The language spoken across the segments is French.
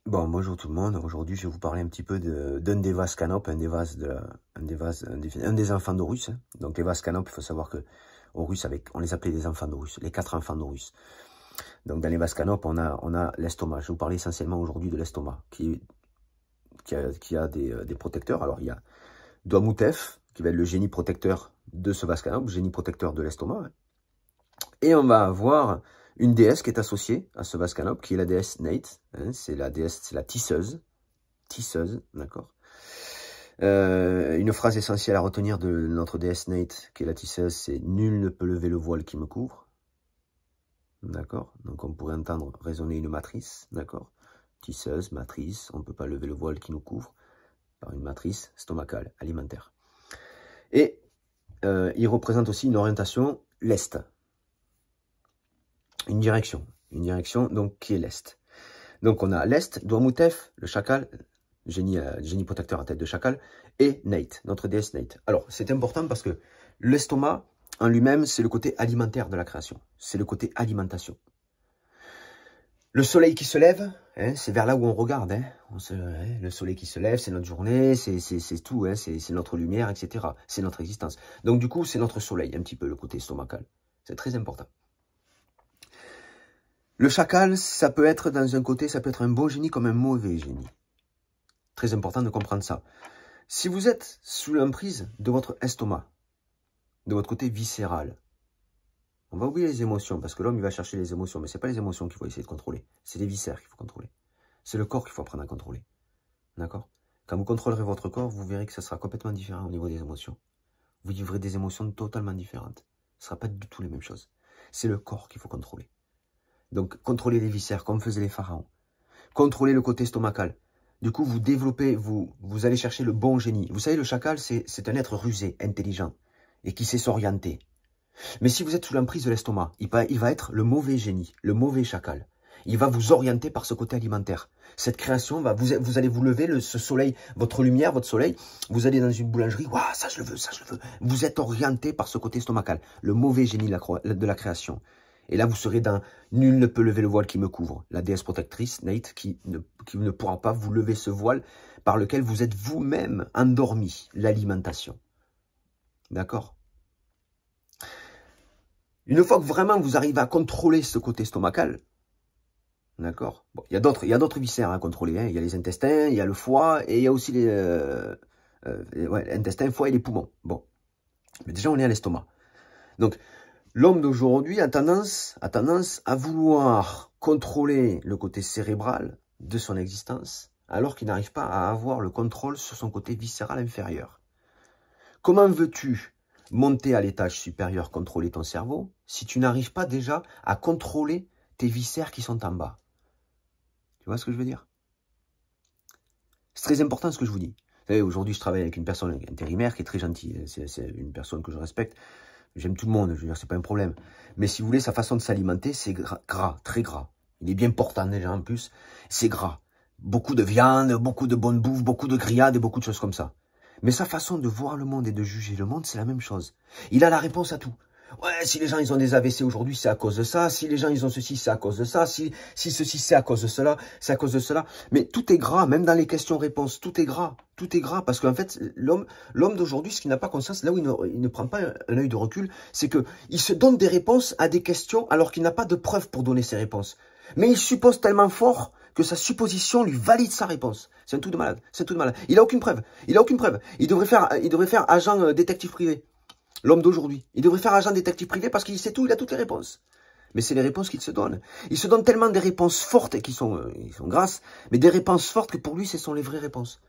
Bon, bonjour tout le monde. Aujourd'hui, je vais vous parler un petit peu d'un des vases Canop, un des enfants d'Horus. Hein. Donc, les vases Canop, il faut savoir que Horus, on les appelait les enfants d'Horus, les 4 enfants d'Horus. Donc, dans les vases Canop, on a l'estomac. Je vais vous parler essentiellement aujourd'hui de l'estomac, qui a des protecteurs. Alors, il y a Douamoutef, qui va être le génie protecteur de ce vase Canop, génie protecteur de l'estomac. Hein. Et on va avoir une déesse qui est associée à ce vase Canop, qui est la déesse Nate. Hein, c'est la déesse, c'est la tisseuse. Tisseuse, d'accord. Une phrase essentielle à retenir de notre déesse Nate, qui est la tisseuse, c'est « Nul ne peut lever le voile qui me couvre ». D'accord. Donc on pourrait entendre résonner une matrice, d'accord. Tisseuse, matrice, on ne peut pas lever le voile qui nous couvre par une matrice stomacale, alimentaire. Et il représente aussi une orientation, l'Est. Une direction donc qui est l'Est. Donc on a l'Est, Douamoutef, le chacal, génie protecteur à tête de chacal, et Nate, notre déesse Nate. Alors c'est important parce que l'estomac en lui-même, c'est le côté alimentaire de la création, c'est le côté alimentation. Le soleil qui se lève, hein, c'est vers là où on regarde. Hein. Le soleil qui se lève, c'est notre journée, c'est tout, hein, c'est notre lumière, etc. C'est notre existence. Donc du coup, c'est notre soleil, un petit peu le côté stomacal. C'est très important. Le chacal, ça peut être dans un côté, ça peut être un bon génie comme un mauvais génie. Très important de comprendre ça. Si vous êtes sous l'emprise de votre estomac, de votre côté viscéral, on va oublier les émotions, parce que l'homme, il va chercher les émotions, mais ce n'est pas les émotions qu'il faut essayer de contrôler, c'est les viscères qu'il faut contrôler. C'est le corps qu'il faut apprendre à contrôler. D'accord? Quand vous contrôlerez votre corps, vous verrez que ça sera complètement différent au niveau des émotions. Vous vivrez des émotions totalement différentes. Ce ne sera pas du tout les mêmes choses. C'est le corps qu'il faut contrôler. Donc, contrôlez les viscères, comme faisaient les pharaons. Contrôlez le côté stomacal. Du coup, vous développez, vous allez chercher le bon génie. Vous savez, le chacal, c'est un être rusé, intelligent, et qui sait s'orienter. Mais si vous êtes sous l'emprise de l'estomac, il va être le mauvais génie, le mauvais chacal. Il va vous orienter par ce côté alimentaire. Cette création, vous allez vous lever, ce soleil, votre lumière, votre soleil, vous allez dans une boulangerie, waouh, ça je le veux, ça je le veux. Vous êtes orienté par ce côté stomacal, le mauvais génie de la création. Et là, vous serez dans « Nul ne peut lever le voile qui me couvre ». La déesse protectrice, Nate, qui ne pourra pas vous lever ce voile par lequel vous êtes vous-même endormi, l'alimentation. D'accord? Une fois que vraiment vous arrivez à contrôler ce côté stomacal, d'accord? Bon, il y a d'autres viscères à contrôler. Hein. Il y a les intestins, il y a le foie, et il y a aussi les intestins, foie et les poumons. Bon, mais déjà on est à l'estomac. Donc, l'homme d'aujourd'hui a tendance à vouloir contrôler le côté cérébral de son existence, alors qu'il n'arrive pas à avoir le contrôle sur son côté viscéral inférieur. Comment veux-tu monter à l'étage supérieur, contrôler ton cerveau, si tu n'arrives pas déjà à contrôler tes viscères qui sont en bas? Tu vois ce que je veux dire? C'est très important ce que je vous dis. Vous savez, aujourd'hui, je travaille avec une personne intérimaire qui est très gentille. C'est une personne que je respecte. J'aime tout le monde, je veux dire, c'est pas un problème. Mais si vous voulez, sa façon de s'alimenter, c'est gras, très gras. Il est bien portant déjà en plus. C'est gras. Beaucoup de viande, beaucoup de bonne bouffe, beaucoup de grillades et beaucoup de choses comme ça. Mais sa façon de voir le monde et de juger le monde, c'est la même chose. Il a la réponse à tout. Ouais, si les gens ils ont des AVC aujourd'hui, c'est à cause de ça. Si les gens ils ont ceci, c'est à cause de ça. Si ceci, c'est à cause de cela, c'est à cause de cela. Mais tout est gras, même dans les questions-réponses, tout est gras. Tout est gras parce qu'en fait, l'homme d'aujourd'hui, ce qui n'a pas conscience, là où il ne prend pas un œil de recul, c'est qu'il se donne des réponses à des questions alors qu'il n'a pas de preuves pour donner ses réponses. Mais il suppose tellement fort que sa supposition lui valide sa réponse. C'est un truc de malade. C'est un truc de malade. Il a aucune preuve. Il a aucune preuve. Il devrait faire agent détective privé. L'homme d'aujourd'hui. Il devrait faire agent détective privé parce qu'il sait tout, il a toutes les réponses. Mais c'est les réponses qu'il se donne. Il se donne tellement des réponses fortes qui sont grasses, mais des réponses fortes que pour lui, ce sont les vraies réponses.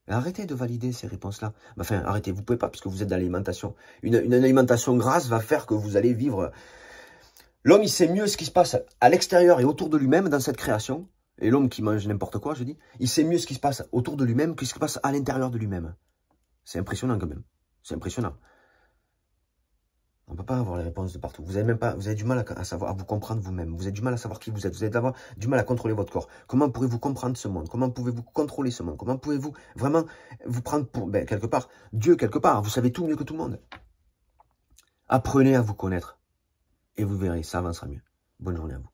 Arrêtez de valider ces réponses-là. Enfin, arrêtez, vous ne pouvez pas parce que vous êtes dans l'alimentation. Une alimentation grasse va faire que vous allez vivre... L'homme, il sait mieux ce qui se passe à l'extérieur et autour de lui-même dans cette création. Et l'homme qui mange n'importe quoi, je dis, il sait mieux ce qui se passe autour de lui-même que ce qui se passe à l'intérieur de lui-même. C'est impressionnant quand même. C'est impressionnant. On ne peut pas avoir les réponses de partout. Vous avez du mal à savoir, à vous comprendre vous-même. Vous avez du mal à savoir qui vous êtes. Vous avez du mal à contrôler votre corps. Comment pourrez-vous comprendre ce monde? Comment pouvez-vous contrôler ce monde? Comment pouvez-vous vraiment vous prendre pour, quelque part, Dieu quelque part? Vous savez tout mieux que tout le monde. Apprenez à vous connaître. Et vous verrez, ça avancera mieux. Bonne journée à vous.